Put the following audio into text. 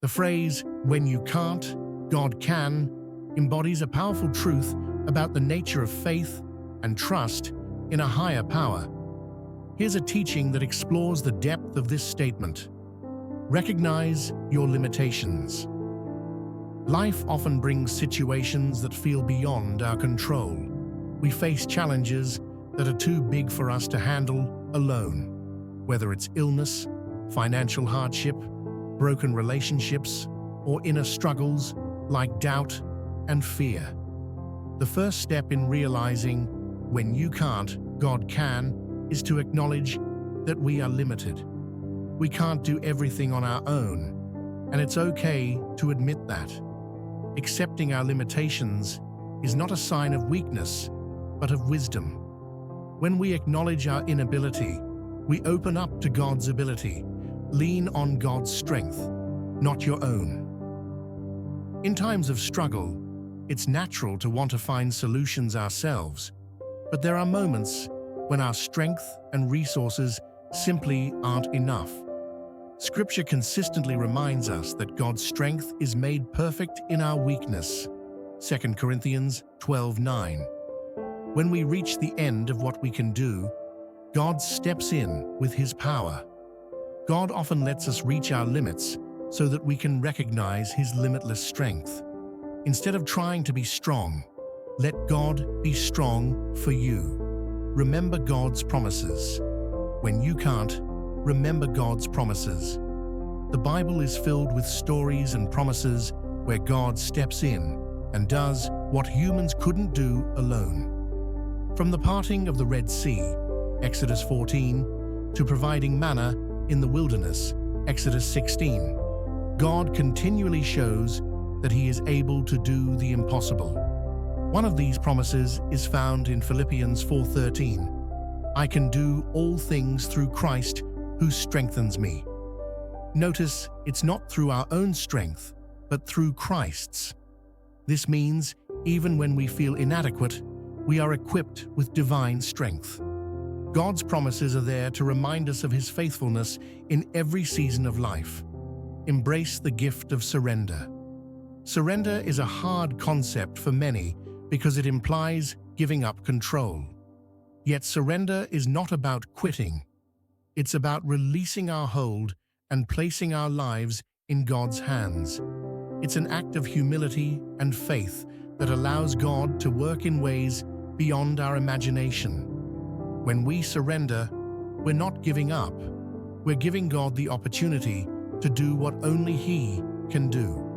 The phrase, "when you can't, God can," embodies a powerful truth about the nature of faith and trust in a higher power. Here's a teaching that explores the depth of this statement. Recognize your limitations. Life often brings situations that feel beyond our control. We face challenges that are too big for us to handle alone, whether it's illness, financial hardship, broken relationships, or inner struggles like doubt and fear. The first step in realizing when you can't, God can, is to acknowledge that we are limited. We can't do everything on our own, and it's okay to admit that. Accepting our limitations is not a sign of weakness, but of wisdom. When we acknowledge our inability, we open up to God's ability. Lean on God's strength, not your own. In times of struggle, it's natural to want to find solutions ourselves, but there are moments when our strength and resources simply aren't enough. Scripture consistently reminds us that God's strength is made perfect in our weakness. 2 Corinthians 12:9. When we reach the end of what we can do, God steps in with His power. God often lets us reach our limits so that we can recognize His limitless strength. Instead of trying to be strong, let God be strong for you. Remember God's promises. When you can't, remember God's promises. The Bible is filled with stories and promises where God steps in and does what humans couldn't do alone. From the parting of the Red Sea, Exodus 14, to providing manna in the wilderness, Exodus 16, God continually shows that He is able to do the impossible. One of these promises is found in Philippians 4:13. I can do all things through Christ who strengthens me. Notice it's not through our own strength, but through Christ's. This means even when we feel inadequate, we are equipped with divine strength. God's promises are there to remind us of His faithfulness in every season of life. Embrace the gift of surrender. Surrender is a hard concept for many because it implies giving up control. Yet surrender is not about quitting. It's about releasing our hold and placing our lives in God's hands. It's an act of humility and faith that allows God to work in ways beyond our imagination. When we surrender, we're not giving up. We're giving God the opportunity to do what only He can do.